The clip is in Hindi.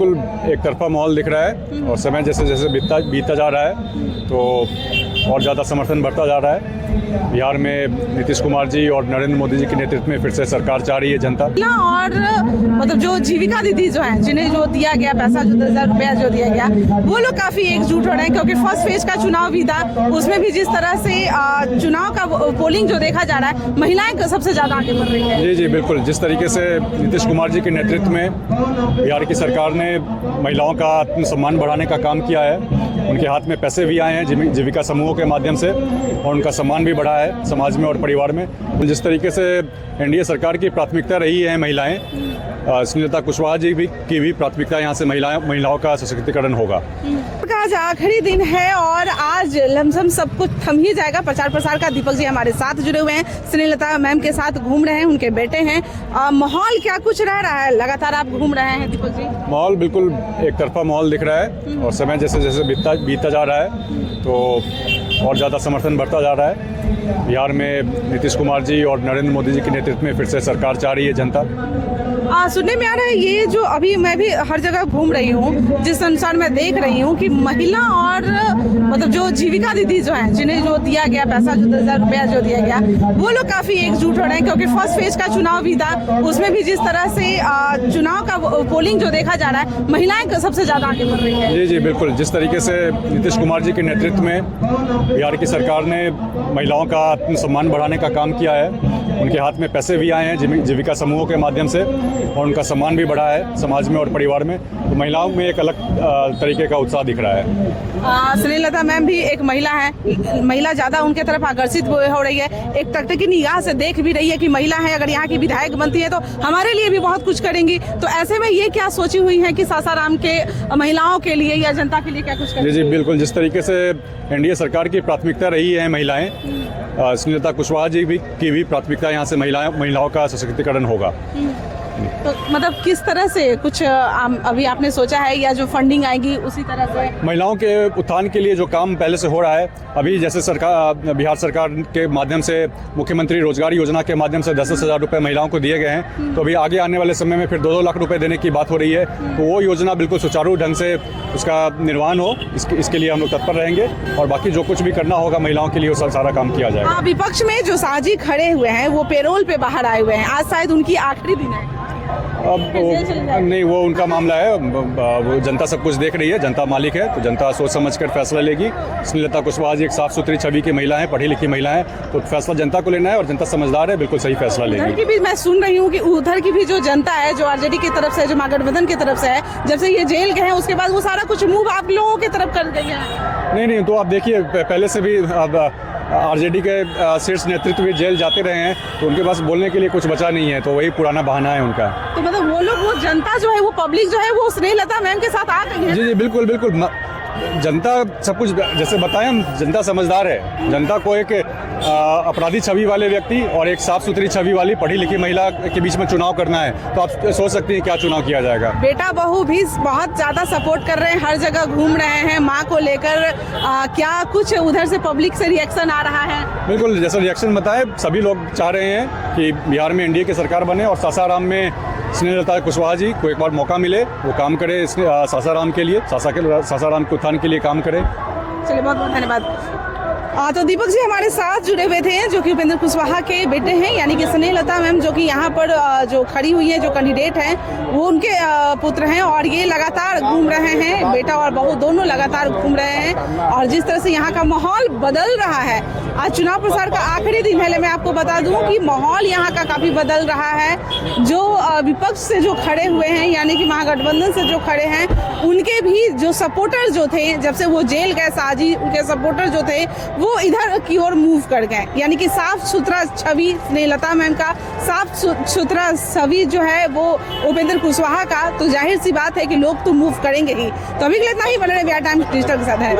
बिल्कुल एक तरफा माहौल दिख रहा है और समय जैसे जैसे बीतता जा रहा है तो और ज़्यादा समर्थन बढ़ता जा रहा है। बिहार में नीतीश कुमार जी और नरेंद्र मोदी जी के नेतृत्व में फिर से सरकार चाह रही है जनता। और मतलब जो जीविका दीदी जो है जिन्हें जो दिया गया पैसा, जो 10,000 रुपया जो दिया गया, वो लोग काफी एकजुट हो रहे हैं क्योंकि फर्स्ट फेज का चुनाव भी था, उसमें भी जिस तरह से चुनाव का पोलिंग जो देखा जा रहा है, महिलाएं सबसे ज्यादा आगे बढ़ रही है। जी बिल्कुल, जिस तरीके से नीतीश कुमार जी के नेतृत्व में बिहार की सरकार ने महिलाओं का आत्मसम्मान बढ़ाने का काम किया है, उनके हाथ में पैसे भी आए हैं जीविका समूहों के माध्यम से और उनका सम्मान भी बढ़ा है समाज में और परिवार में। जिस तरीके से एनडीए सरकार की प्राथमिकता रही है महिलाएं, स्नेहलता कुशवाहा जी की भी प्राथमिकता यहाँ से महिलाओं का सशक्तिकरण होगा। आज आखिरी दिन है और आज लमसम सब कुछ थम ही जाएगा प्रचार प्रसार का। दीपक जी हमारे साथ जुड़े हुए हैं, स्नेहलता मैम के साथ घूम रहे हैं, उनके बेटे हैं। माहौल क्या कुछ रह रहा है, लगातार आप घूम रहे हैं दीपक जी? माहौल बिल्कुल एक तरफा माहौल दिख रहा है और समय जैसे जैसे बीतता जा रहा है तो और ज़्यादा समर्थन बढ़ता जा रहा है। बिहार में नीतीश कुमार जी और नरेंद्र मोदी जी के नेतृत्व में फिर से सरकार चाह रही है जनता। सुनने में आ रहा है ये जो अभी मैं भी हर जगह घूम रही हूँ, जिस अनुसार मैं देख रही हूँ कि महिला और मतलब जो जीविका दीदी जो है जिन्हें जो दिया गया पैसा, जो 10,000 रुपया जो दिया गया, वो लोग काफी एकजुट हो रहे हैं क्योंकि फर्स्ट फेज का चुनाव भी था, उसमें भी जिस तरह से चुनाव का पोलिंग जो देखा जा रहा है, महिलाएं सबसे ज्यादा आगे बढ़ रही है। जी बिल्कुल, जिस तरीके से नीतीश कुमार जी के नेतृत्व में बिहार की सरकार ने महिलाओं का आत्मसम्मान बढ़ाने का काम किया है, उनके हाथ में पैसे भी आए हैं जीविका समूहों के माध्यम से और उनका सम्मान भी बढ़ा है समाज में और परिवार में, तो महिलाओं में एक अलग तरीके का उत्साह दिख रहा है। स्नेहलता मैम भी एक महिला है, महिला ज्यादा उनके तरफ आकर्षित हो रही है, एक तक की निगाह से देख भी रही है कि महिला है, अगर यहाँ की विधायक बनती है तो हमारे लिए भी बहुत कुछ करेंगी। तो ऐसे में ये क्या सोची हुई है कि सासाराम के महिलाओं के लिए या जनता के लिए क्या कुछ करेंगी? जी बिल्कुल, जिस तरीके से एनडीए सरकार की प्राथमिकता रही है महिलाएं, स्नेहलता कुशवाहा जी की भी प्राथमिकता यहाँ से महिलाओं का सशक्तिकरण होगा। तो मतलब किस तरह से कुछ अभी आपने सोचा है या जो फंडिंग आएगी उसी तरह से महिलाओं के उत्थान के लिए जो काम पहले से हो रहा है, अभी जैसे बिहार सरकार के माध्यम से मुख्यमंत्री रोजगार योजना के माध्यम से 10,000 रुपये महिलाओं को दिए गए हैं, तो अभी आगे आने वाले समय में फिर 2-2 लाख रुपए देने की बात हो रही है, तो वो योजना बिल्कुल सुचारू ढंग से उसका निर्वहन हो, इसके लिए हम लोग तत्पर रहेंगे और बाकी जो कुछ भी करना होगा महिलाओं के लिए वो सारा काम किया जाएगा। विपक्ष में जो साजी खड़े हुए हैं वो पेरोल पे बाहर आए हुए हैं, आज शायद उनकी आखिरी दिन है। अब नहीं, वो उनका मामला है, वो जनता सब कुछ देख रही है, जनता मालिक है, तो जनता सोच समझ कर फैसला लेगी। स्नेहलता कुशवाहा जी एक साफ सुथरी छवि की महिला है, पढ़ी लिखी महिला है, तो फैसला जनता को लेना है और जनता समझदार है, बिल्कुल सही फैसला लेगी। उधर की भी मैं सुन रही हूँ कि उधर की भी जो जनता है, जो आरजेडी की तरफ से, जो महागठबंधन की तरफ से है, जब से ये जेल गए हैं उसके बाद वो सारा कुछ मूव आप लोगों की तरफ कर गई है। नहीं, तो आप देखिए पहले से भी आरजेडी के शीर्ष नेतृत्व भी जेल जाते रहे हैं, तो उनके पास बोलने के लिए कुछ बचा नहीं है, तो वही पुराना बहाना है उनका। तो मतलब वो लोग, वो जनता जो है, वो पब्लिक जो है, वो स्नेहलता मैम के साथ आ गई है। जी बिल्कुल, जनता सब कुछ जैसे बताएं, हम जनता समझदार है। जनता को एक अपराधी छवि वाले व्यक्ति और एक साफ सुथरी छवि वाली पढ़ी लिखी महिला के बीच में चुनाव करना है, तो आप सोच सकते हैं क्या चुनाव किया जाएगा। बेटा बहू भी बहुत ज्यादा सपोर्ट कर रहे हैं, हर जगह घूम रहे हैं माँ को लेकर, क्या कुछ उधर से पब्लिक से रिएक्शन आ रहा है? बिल्कुल, जैसा रिएक्शन बताए, सभी लोग चाह रहे हैं कि बिहार में एनडीए की सरकार बने और सासाराम में स्नेहलता कुशवाहा जी को एक बार मौका मिले, वो काम करे सासाराम के लिए, सासाराम के उत्थान के लिए काम करे। चलिए, बहुत बहुत धन्यवाद। तो दीपक जी हमारे साथ जुड़े हुए थे, जो कि उपेंद्र कुशवाहा के बेटे हैं, यानी कि स्नेहलता मैम, जो कि यहाँ पर जो खड़ी हुई है, जो कैंडिडेट हैं, वो उनके पुत्र हैं और ये लगातार घूम रहे हैं, बेटा और बहू दोनों लगातार घूम रहे हैं। और जिस तरह से यहाँ का माहौल बदल रहा है, आज चुनाव प्रचार का आखिरी दिन है, मैं आपको बता दूं कि माहौल यहाँ का काफी बदल रहा है। जो विपक्ष से जो खड़े हुए हैं, यानी कि महागठबंधन से जो खड़े हैं, उनके भी जो सपोर्टर जो थे, जब से वो जेल गए साजी, उनके सपोर्टर जो थे वो इधर की ओर मूव कर गए, यानी कि साफ सुथरा छवि स्नेहलता मैम का, साफ सुथरा छवि जो है वो उपेंद्र कुशवाहा का, तो जाहिर सी बात है कि लोग तो मूव करेंगे ही। तो अभी के लिए इतना ही, बने रहे बिहार टाइम्स डिजिटल के साथ है।